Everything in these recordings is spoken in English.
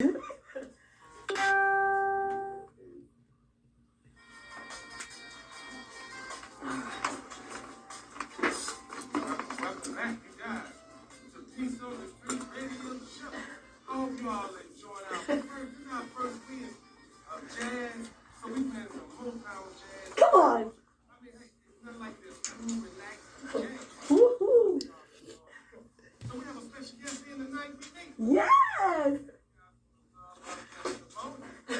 Come on. Woohoo. So we have a special guest here tonight. Yes.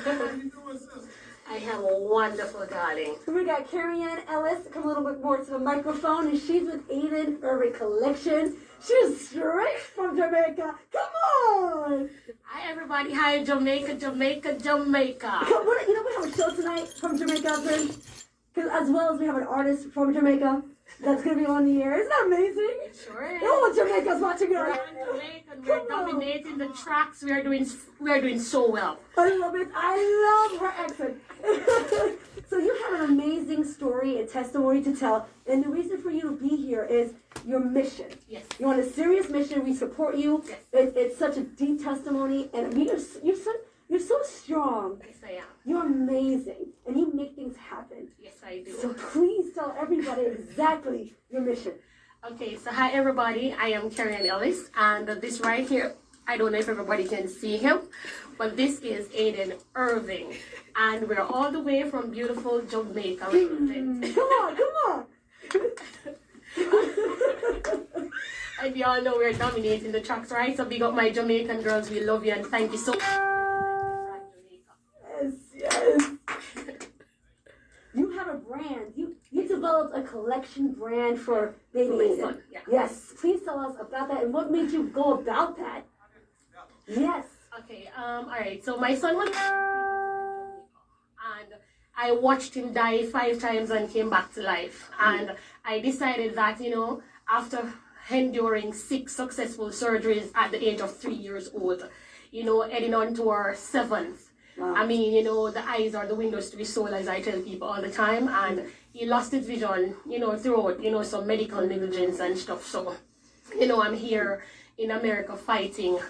How you doing, sister? I am a wonderful darling. We got Carrie Ann Ellis. Come a little bit more to the microphone, and she's with Aiden Urban Collection. She's straight from Jamaica. Come on. Hi, everybody. Hi, Jamaica, Jamaica, Jamaica. You know we have a show tonight from Jamaica, friends? Because as well as we have an artist from Jamaica that's going to be on the air. Isn't that amazing? It sure is. Oh, Jamaica's watching We're us. in Jamaica and we're dominating the tracks. We are doing so well. I love it. I love her accent. So you have an amazing story and testimony to tell, and the reason for you to be here is your mission. Yes. You're on a serious mission. We support you. Yes. It's such a deep testimony, and you're so strong. Yes, I am. You're amazing, and you make things happen. Yes, I do. So please tell everybody exactly your mission. Okay, so hi, everybody. I am Carrie Ann Ellis, and this right here, I don't know if everybody can see him, but this is Aiden Irving, and we're all the way from beautiful Jamaica. Come on. And y'all know we're dominating the tracks, right? So big up my Jamaican girls. We love you and thank you so much. Yes. You have a brand. You developed a collection brand for baby my Aiden. son, yeah. Yes. Please tell us about that and what made you go about that. Yes. Okay, all right. So my son was, and I watched him die 5 times and came back to life. And I decided that, after enduring 6 successful surgeries at the age of 3 years old, heading on to our 7th. Wow. I mean, the eyes are the windows to the soul, as I tell people all the time. And he lost his vision, throughout, some medical negligence and stuff. So, I'm here in America fighting,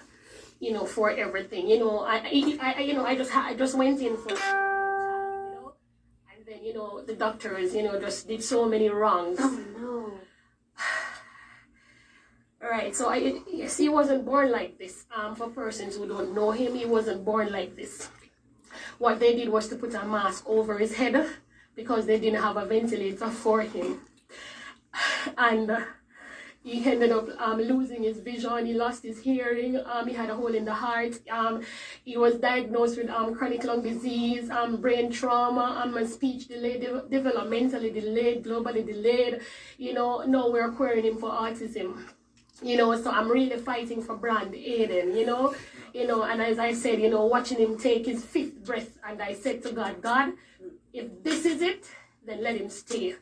for everything. I just went in for, and then, the doctors, just did so many wrongs. Oh no. All right, so yes, he wasn't born like this. For persons who don't know him, he wasn't born like this. What they did was to put a mask over his head because they didn't have a ventilator for him. And he ended up losing his vision. He lost his hearing. He had a hole in the heart. He was diagnosed with chronic lung disease, brain trauma, speech delayed, developmentally delayed, globally delayed. Now we're querying him for autism. So I'm really fighting for brand Aiden, and as I said, watching him take his 5th breath, and I said to God, if this is it, then let him stay.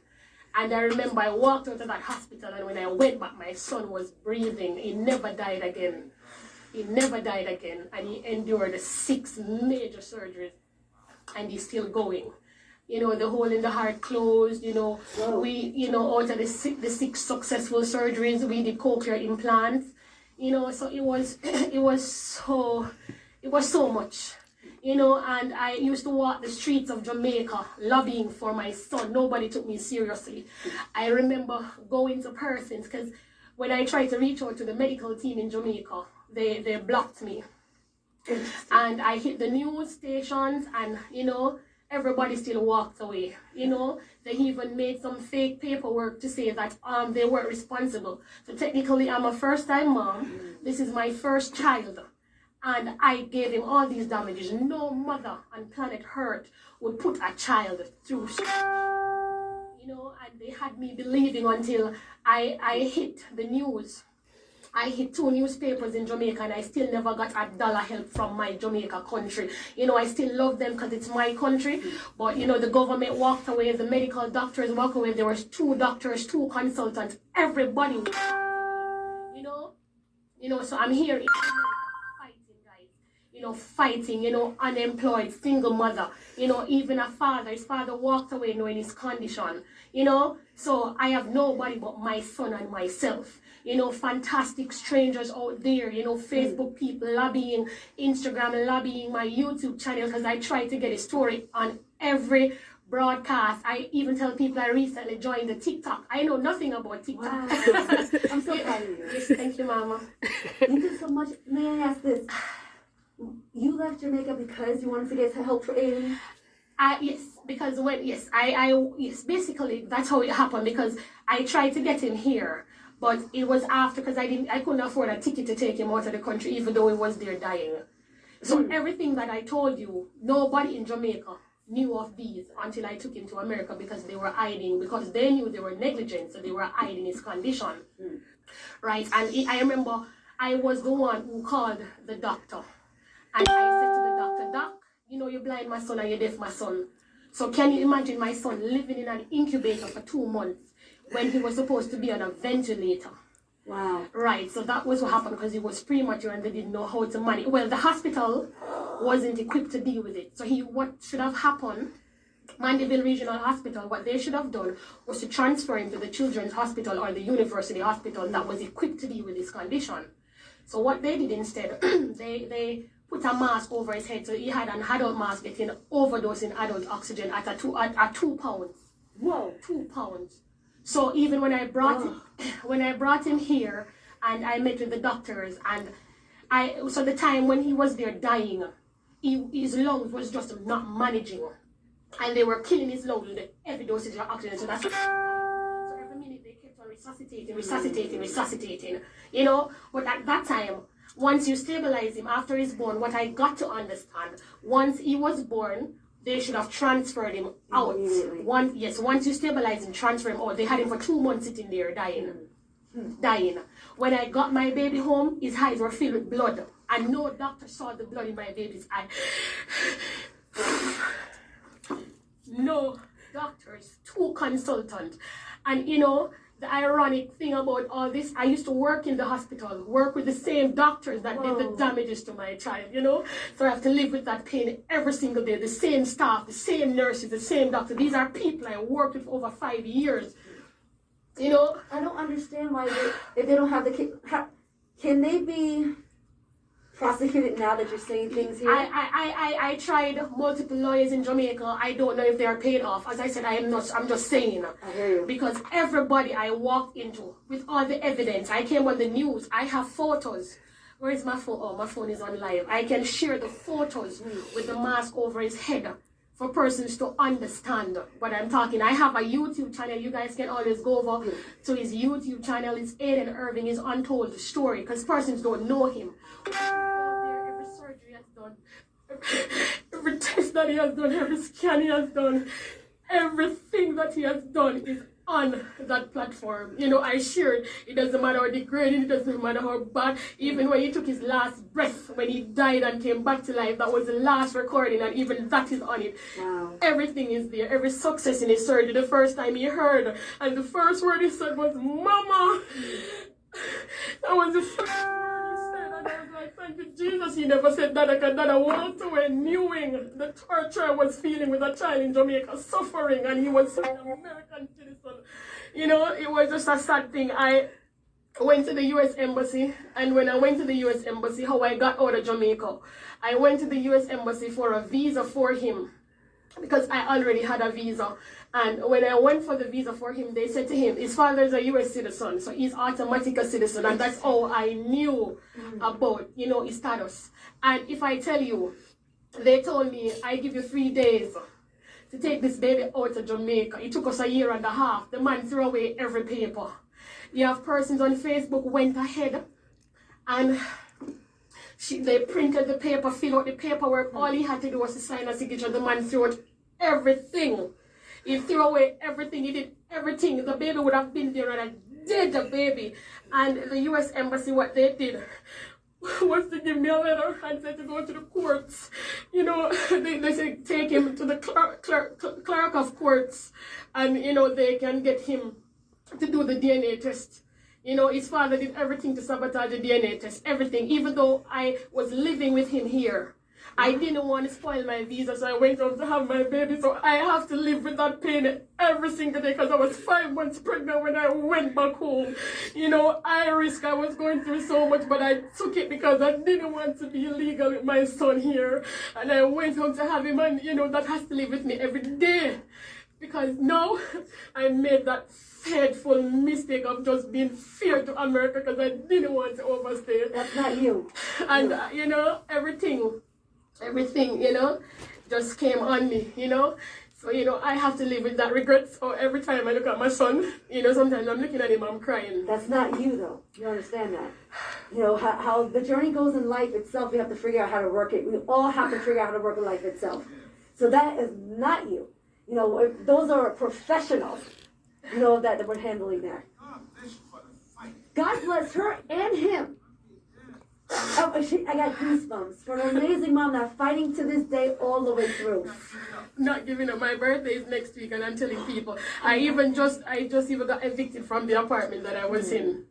And I remember I walked out of that hospital, and when I went back, my son was breathing. He never died again. And he endured 6 major surgeries, and he's still going. The hole in the heart closed, Whoa. we, out of the 6 successful surgeries, we did cochlear implants, so it was so much, and I used to walk the streets of Jamaica lobbying for my son. Nobody took me seriously. I remember going to persons, because when I tried to reach out to the medical team in Jamaica, they blocked me. And I hit the news stations, and, everybody still walked away. They even made some fake paperwork to say that they weren't responsible. So technically, I'm a first-time mom. This is my first child, and I gave him all these damages. No mother on planet Earth would put a child through. And they had me believing until I hit the news. I hit 2 newspapers in Jamaica, and I still never got $1 help from my Jamaica country. I still love them because it's my country. But, the government walked away, the medical doctors walked away. There was 2 doctors, 2 consultants, everybody. So I'm here in America fighting, guys. fighting, unemployed, single mother, even a father. His father walked away knowing his condition, So I have nobody but my son and myself. Fantastic strangers out there, Facebook people lobbying, Instagram lobbying, my YouTube channel, because I try to get a story on every broadcast. I even tell people I recently joined the TikTok. I know nothing about TikTok. Wow. I'm so proud of you. Yes, thank you, Mama. Thank you so much. May I ask this? You left Jamaica because you wanted to get help for Aiden? Yes, because yes, basically that's how it happened, because I tried to get him here, but it was after, because I couldn't afford a ticket to take him out of the country, even though he was there dying. So everything that I told you, nobody in Jamaica knew of these until I took him to America, because they were hiding, because they knew they were negligent, so they were hiding his condition. Right? And I remember I was the one who called the doctor, and I said to the doctor, Doc, you're blind, my son, and you're deaf, my son. So can you imagine my son living in an incubator for 2 months when he was supposed to be on a ventilator? Wow. Right, so that was what happened, because he was premature and they didn't know how to manage. Well, the hospital wasn't equipped to deal with it. So what should have happened, Mandeville Regional Hospital, what they should have done was to transfer him to the Children's Hospital or the University Hospital that was equipped to deal with his condition. So what they did instead, they put a mask over his head, so he had an adult mask getting overdose in adult oxygen at 2 pounds. Whoa. 2 pounds. So even when I brought him here, and I met with the doctors, and so the time when he was there dying, his lungs was just not managing, and they were killing his lungs with heavy dosage of oxygen. So so every minute they kept on resuscitating. But at that time, once you stabilize him after he's born, what I got to understand, once he was born, they should have transferred him out. Once you stabilize him, transfer him out. They had him for 2 months sitting there dying. When I got my baby home, his eyes were filled with blood, and no doctor saw the blood in my baby's eye. No doctors, 2 consultants. And the ironic thing about all this, I used to work in the hospital, work with the same doctors that did the damages to my child, So I have to live with that pain every single day. The same staff, the same nurses, the same doctor. These are people I worked with for over 5 years. I don't understand why if they don't have the kid, can they be prosecuted now that you're saying things here? I tried multiple lawyers in Jamaica. I don't know if they are paid off. As I said, I'm just saying. I hear you. Because everybody I walked into with all the evidence, I came on the news, I have photos. Where is my phone? Oh, my phone is on live. I can share the photos with the mask over his head for persons to understand what I'm talking. I have a YouTube channel. You guys can always go over to his YouTube channel. It's Aiden Irving, his untold story, because persons don't know him. Every surgery he has done, every test that he has done, every scan he has done, everything that he has done is on that platform. I shared. It doesn't matter how degrading, it doesn't matter how bad. Even when he took his last breath, when he died and came back to life, that was the last recording, and even that is on it. Wow. Everything is there. Every success in his surgery. The first time he heard, and the first word he said was, "Mama." That was the first word he said, and I was like, thank you, Jesus. He never said that, because I walked away knowing the torture I was feeling with a child in Jamaica suffering, and he was an American citizen. It was just a sad thing. I went to the U.S. Embassy, and when I went to the U.S. Embassy, how I got out of Jamaica, I went to the U.S. Embassy for a visa for him, because I already had a visa. And when I went for the visa for him, they said to him, his father's a U.S. citizen, so he's automatic a citizen, and that's all I knew about, his status. And if I tell you, they told me, I give you 3 days to take this baby out of Jamaica. It took us 1.5 years. The man threw away every paper. You have persons on Facebook went ahead and they printed the paper, filled out the paperwork. All he had to do was to sign a signature. The man threw out everything. He threw away everything. He did everything. The baby would have been there, and I did the baby. And the U.S. Embassy, what they did was to give me a letter and said to go to the courts. They said take him to the clerk of courts, and they can get him to do the DNA test. His father did everything to sabotage the DNA test, everything. Even though I was living with him here, I didn't want to spoil my visa, so I went home to have my baby. So I have to live with that pain every single day because I was 5 months pregnant when I went back home. You know, I was going through so much, but I took it because I didn't want to be illegal with my son here. And I went home to have him, and you know, that has to live with me every day. Because now I made that fateful mistake of just being feared to America because I didn't want to overstay. That's not you. And, you know, everything, you know, just came on me, you know. So, you know, I have to live with that regret. So every time I look at my son, you know, sometimes I'm looking at him, I'm crying. That's not you, though. You understand that? You know, how the journey goes in life itself, we have to figure out how to work it. We all have to figure out how to work in life itself. So that is not you. You know, those are professionals, you know, that we're handling that. God bless her and him. Oh, I got goosebumps for an amazing mom that's fighting to this day all the way through. Not giving up. My birthday is next week, and I'm telling people. I just even got evicted from the apartment that I was in.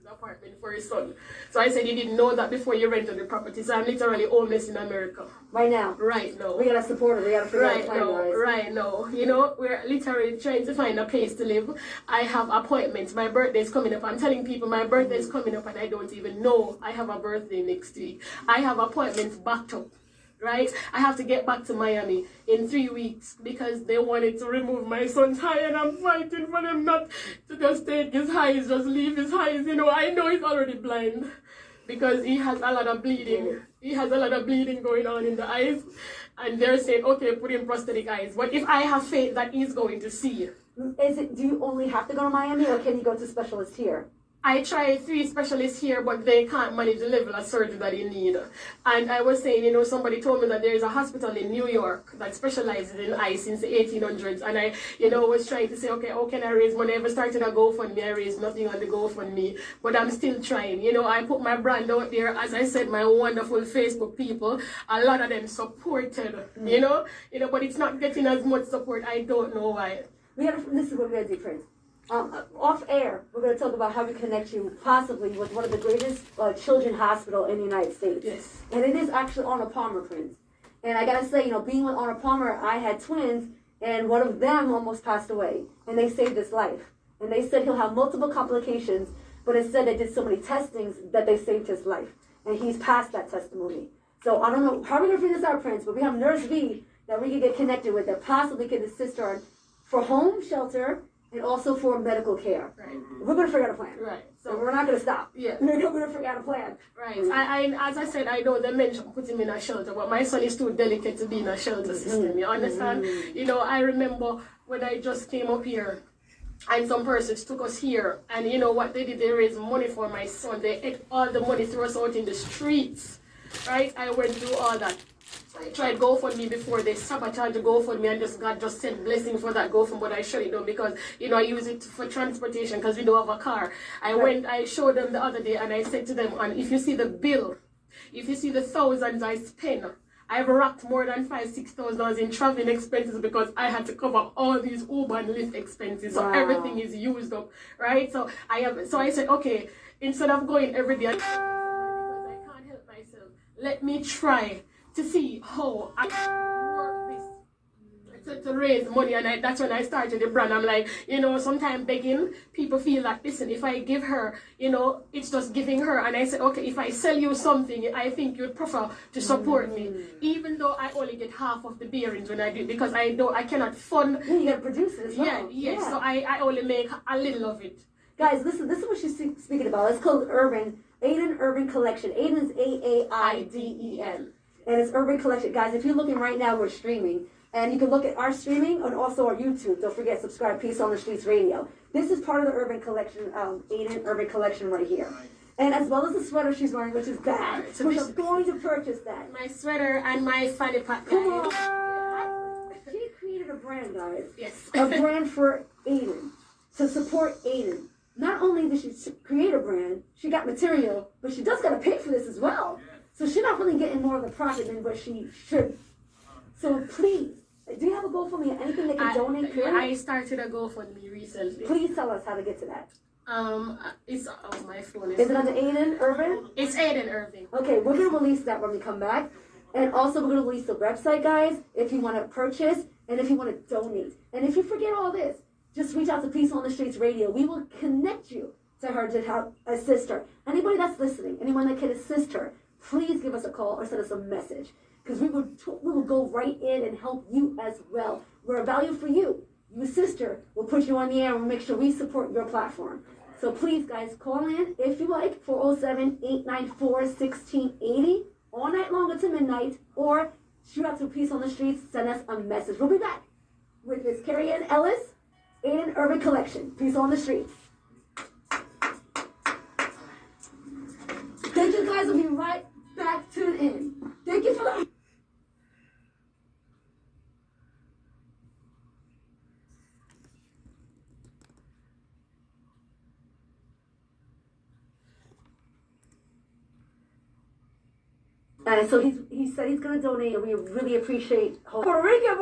His apartment for his son. So I said, you didn't know that before you rented the property. So I'm literally homeless in America. Right now. Right now. We gotta support her. We gotta figure out a plan, guys. Right now. You know, we're literally trying to find a place to live. I have appointments. My birthday is coming up. I'm telling people my birthday is coming up and I don't even know I have a birthday next week. I have appointments backed up. Right? I have to get back to Miami in 3 weeks because they wanted to remove my son's eye, and I'm fighting for them not to just take his eyes, just leave his eyes. You know, I know he's already blind because he has a lot of bleeding. He has a lot of bleeding going on in the eyes, and they're saying, okay, put in prosthetic eyes. But if I have faith that he's going to see. Do you only have to go to Miami, or can you go to specialists here? I tried 3 specialists here, but they can't manage the level of surgery that you need. And I was saying, you know, somebody told me that there is a hospital in New York that specializes in eyes since the 1800s. And I, you know, was trying to say, okay, how can I raise money? I ever started a GoFundMe, I raised nothing on the GoFundMe. But I'm still trying. You know, I put my brand out there. As I said, my wonderful Facebook people, a lot of them supported, you know, but it's not getting as much support. I don't know why. This is what we're going to do, Prince. Off air, we're going to talk about how we connect you possibly with one of the greatest children's hospital in the United States. Yes. And it is actually Arnold Palmer, Prince. And I got to say, you know, being with Arnold Palmer, I had twins, and one of them almost passed away. And they saved his life. And they said he'll have multiple complications, but instead they did so many testings that they saved his life. And he's passed that testimony. So I don't know how we're going to figure this out, Prince, but we have Nurse V that we can get connected with that possibly can assist her for home shelter and also for medical care. Right. We're going to figure out a plan. Right. So we're not going to stop. Yeah. We're going to figure out a plan. Right. I as I said, I know they mentioned put him in a shelter, but my son is too delicate to be in a shelter system. You understand? You know, I remember when I just came up here, and some persons took us here, and you know what they did? They raised money for my son. They ate all the money, threw us out in the streets. Right? I went through all that. I tried GoFundMe before. They sabotaged the GoFundMe, and God just sent blessing for that GoFundMe, but I shut it down because, you know, I use it for transportation because we don't have a car. I showed them the other day, and I said to them, and if you see the bill, if you see the thousands I spent, I've racked more than $5,000-6,000 in traveling expenses because I had to cover all these Uber and Lyft expenses. So everything is used up, right? So I said, okay, instead of going every day, because I can't help myself, let me try to see how I work this to raise money, and that's when I started the brand. I'm like, you know, sometimes begging, people feel like, listen, if I give her, you know, it's just giving her. And I said, okay, if I sell you something, I think you'd prefer to support me, even though I only get half of the bearings when I do it, because I cannot fund. Yeah, you got to produce it as well. Yeah. So I only make a little of it. Guys, listen, this is what she's speaking about. It's called Aiden Urban Collection. Aiden is Aiden. And it's Urban Collection. Guys, if you're looking right now, we're streaming. And you can look at our streaming and also our YouTube. Don't forget, subscribe, Peace on the Streets Radio. This is part of the Urban Collection, Aiden Urban Collection right here. And as well as the sweater she's wearing, which is bad. So we're going to purchase that. My sweater and my fanny pack. Come on. She created a brand, guys. Yes. A brand for Aiden. To support Aiden. Not only did she create a brand, she got material, but she does got to pay for this as well. So she's not really getting more of the profit than what she should. So please, do you have a GoFundMe or anything that can donate? I started a GoFundMe recently. Please tell us how to get to that. It's my phone Is it under Aiden Urban? It's Aiden Irving. Okay, we're gonna release that when we come back. And also we're gonna release the website, guys, if you wanna purchase and if you wanna donate. And if you forget all this, just reach out to Peace on the Streets Radio. We will connect you to her to help assist her. Anybody that's listening, anyone that can assist her, please give us a call or send us a message. Because we will go right in and help you as well. We're a value for you. You assist her. We'll put you on the air and we'll make sure we support your platform. So please, guys, call in if you like, 407-894-1680, all night long until midnight, or shoot out to Peace on the Streets, send us a message. We'll be back with Miss Carrie Ann Ellis, Aiden Urban Collection. Peace on the Streets. Thank you, guys. We'll be right back. Tune in. Thank you for the... And so he said he's going to donate, and we really appreciate... Puerto Rican!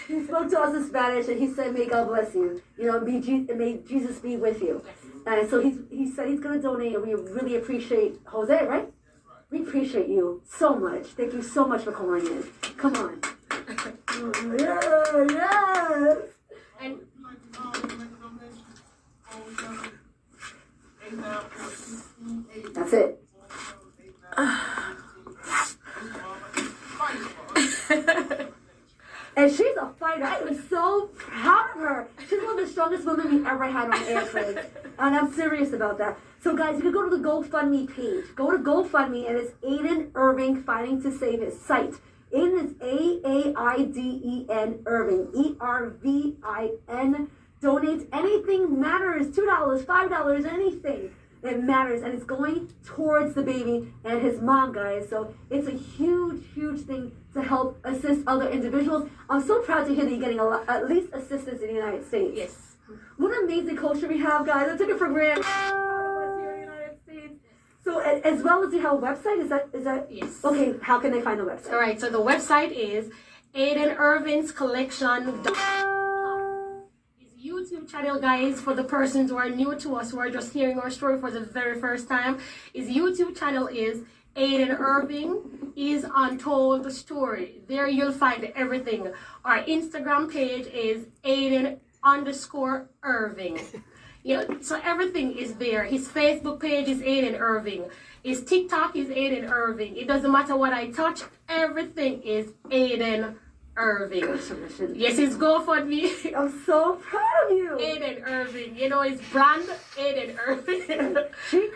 He spoke to us in Spanish, and he said, may God bless you. You know, may Jesus be with you. And so he said he's going to donate, and we really appreciate... Jose, right? We appreciate you so much. Thank you so much for calling in. Come on. Yes! And that's it. And she's a fighter. I am so proud of her. She's one of the strongest women we've ever had on air, friends. And I'm serious about that. So guys, you can go to the GoFundMe page. Go to GoFundMe, and it's Aiden Irving Fighting to Save His Sight. Aiden is A-A-I-D-E-N Irving, E-R-V-I-N. Donate. Anything matters. $2, $5, anything. It matters, and it's going towards the baby and his mom, guys. So it's a huge, huge thing to help assist other individuals. I'm so proud to hear that you're getting at least assistance in the United States. yes. What an amazing culture we have, guys. I took it for granted. Here in the United States. So as well as you have a website, is that Yes. okay? How can they find the website? All right, so the website is aidenirvingscollection.com. YouTube channel, guys, for the persons who are new to us, who are just hearing our story for the very first time. His YouTube channel is Aiden Irving is Untold Story. There you'll find everything. Our Instagram page is Aiden_Irving. So everything is there. His Facebook page is Aiden Irving. His TikTok is Aiden Irving. It doesn't matter what I touch, everything is Aiden Irving. Yes, his GoFundMe. I'm so proud of you. Aiden Irving. His brand, Aiden Irving. She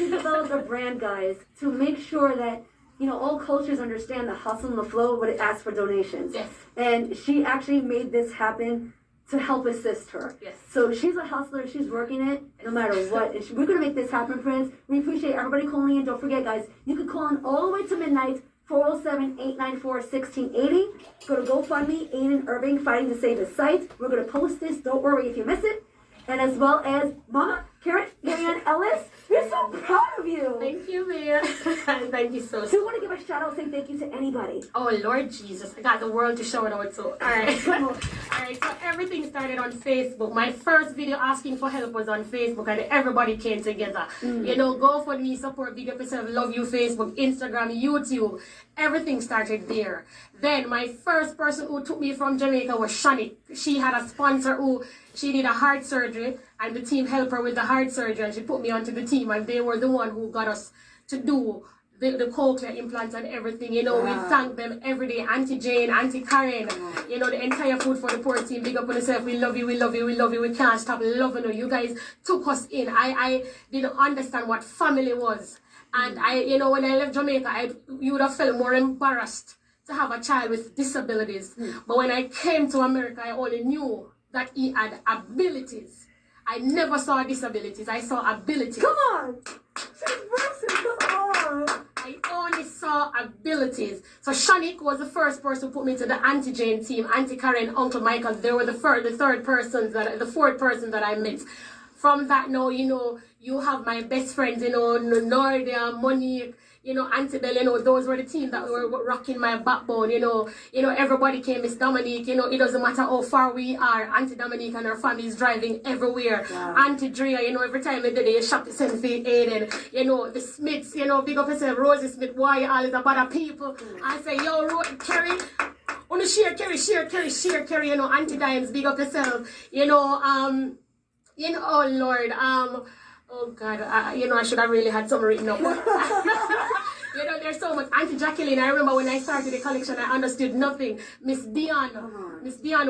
developed a brand, guys, to make sure that, all cultures understand the hustle and the flow when it asks for donations. Yes. And she actually made this happen to help assist her. Yes. So she's a hustler. She's working it no matter what. And we're going to make this happen, friends. We appreciate everybody calling in. Don't forget, guys, you can call in all the way to midnight. 407-894-1680. Go to GoFundMe, Aiden Irving Fighting to Save His Sight. We're going to post this. Don't worry if you miss it. And as well as Mama Carrie Ann Ellis. We're so proud of you. Thank you, man. Thank you so So we want to give a shout out, say thank you to anybody. Oh, Lord Jesus. I got the world to show it out to. All right. Come on. All right, so everything started on Facebook. My first video asking for help was on Facebook, and everybody came together. GoFundMe, support, big up yourself, love you, Facebook, Instagram, YouTube. Everything started there. Then my first person who took me from Jamaica was Shani. She had a sponsor who she did a heart surgery, and the team helped her with the heart surgery, and she put me onto the team, and they were the one who got us to do the cochlear implants and everything. We thank them every day. Auntie Jane, Auntie Karen, the entire Food for the Poor team. Big up on yourself. We love you, we love you, we love you. We can't stop loving you. You guys took us in. I didn't understand what family was. And when I left Jamaica, you would have felt more embarrassed to have a child with disabilities. But when I came to America, I only knew that he had abilities. I never saw disabilities. I saw abilities. Come on. Come on. I only saw abilities. So Shanik was the first person who put me to the Auntie Jane team. Auntie Karen, Uncle Michael, they were the fourth person that I met. From that now, you have my best friends, Nordia, Monique, Auntie Bell, those were the team that were rocking my backbone, everybody came, Miss Dominique, it doesn't matter how far we are, Auntie Dominique and her family is driving everywhere. Wow. Auntie Drea, every time they do they shop the send for Aiden, the Smiths, big up yourself, Rosie Smith, why all is about people. I say, yo, Kerry, on the share Kerry, Auntie Dimes, big up yourself, oh Lord, oh God, I should have really had some written up. There's so much. Auntie Jacqueline, I remember when I started the collection, I understood nothing. Miss Dion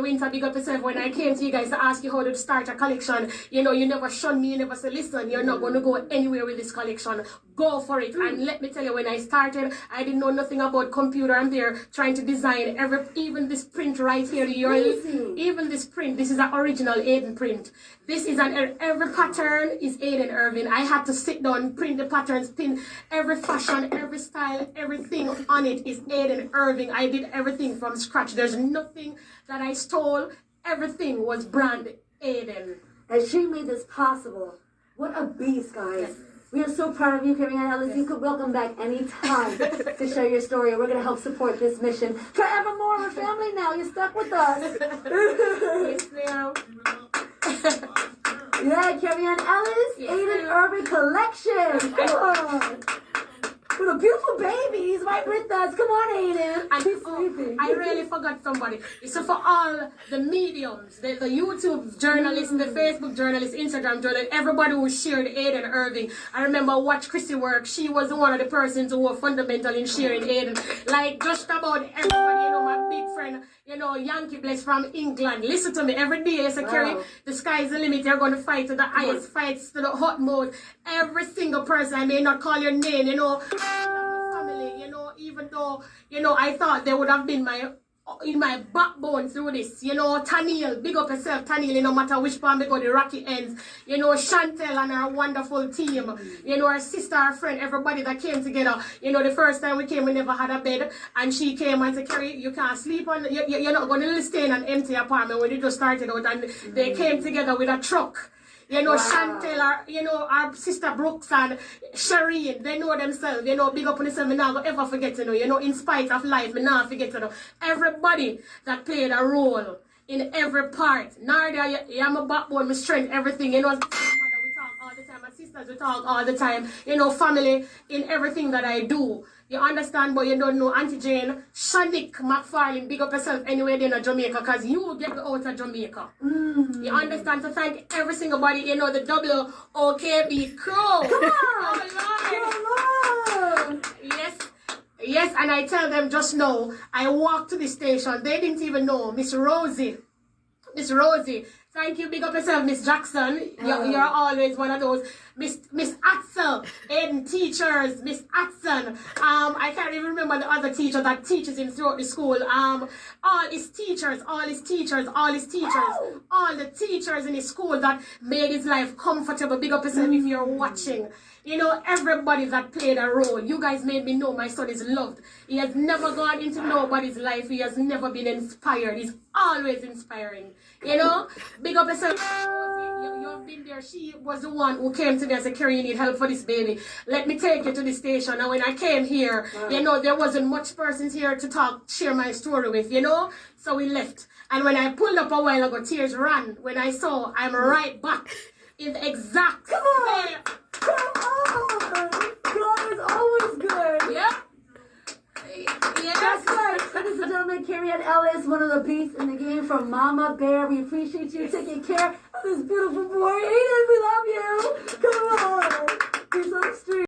Winter, big up yourself. When I came to you guys to ask you how to start a collection, you never shunned me, you never said, listen, you're not going to go anywhere with this collection. Go for it. And let me tell you, when I started, I didn't know nothing about computer. I'm there trying to design even this print right here. Even this print, this is an original Aiden print. This is every pattern is Aiden Irving. I had to sit down, print the patterns, pin every fashion, every style, everything on it is Aiden Irving. I did everything from scratch. There's nothing that I stole. Everything was brand Aiden. And she made this possible. What a beast, guys. Yes. We are so proud of you, Carrie Ann Ellis. Yes. You could welcome back anytime to share your story. We're going to help support this mission forevermore. We're family now. You're stuck with us. Yes, ma'am. Yeah, Carrie Ann Ellis, yes, Aiden Irving Collection. Come on. With a beautiful baby. He's right with us. Come on, Aiden. And he's sleeping. I really forgot somebody. So for all the mediums, the YouTube journalists, the Facebook journalists, Instagram journalists, everybody who shared Aiden Irving. I remember watch Chrissy work. She was one of the persons who were fundamental in sharing Aiden. Like just about everybody, my big friend, Yankee Bless from England. Listen to me every day. I say, Kerry, the sky is the limit. You're going to fight to the highest, fights to the hot mode. Every single person, I may not call your name, family, even though, I thought they would have been in my backbone through this, Taniel, big up yourself, Taniel, no matter which part we go, the rocky ends, Chantel and her wonderful team, her sister, her friend, everybody that came together, the first time we came, we never had a bed, and she came and said, Kerry, you can't sleep on, you're not going to stay in an empty apartment when you just started out, and they came together with a truck. Wow. Chantel, our sister Brooks and Shireen, they know themselves, big up on themselves, me never ever forget, in spite of life, me never forget, everybody that played a role in every part. Nardia, you're my backbone, my strength, everything, my mother, we talk all the time, my sisters, we talk all the time, family, in everything that I do. You understand, but you don't know Auntie Jane, Shanik McFarlane, big up yourself anywhere in Jamaica, because you get out of Jamaica. You understand? So thank every single body, the WOKB crew. Come on! Oh, Lord! Yes, and I tell them just now, I walked to the station, they didn't even know, Miss Rosie, thank you, big up yourself, Miss Jackson. You're always one of those. Miss Atzel, Aiden teachers, Miss Atson. I can't even remember the other teacher that teaches him throughout the school. All his teachers, all the teachers in his school that made his life comfortable. Big up yourself if you're watching. Everybody that played a role. You guys made me know my son is loved. He has never gone into nobody's life. He has never been inspired. He's always inspiring. Big up yourself. You have been there. She was the one who came to me and said, Kerry, you need help for this baby. Let me take you to the station. And when I came here, there wasn't much persons here to share my story with, So we left. And when I pulled up a while ago, tears ran. When I saw, I'm right back in the exact same. Come on! God is always good. Yeah. That's right. Ladies and gentlemen, Carrie Ann Ellis, one of the beasts in the game from Mama Bear. We appreciate you taking care of this beautiful boy. Aiden, we love you. Come on. He's so extreme.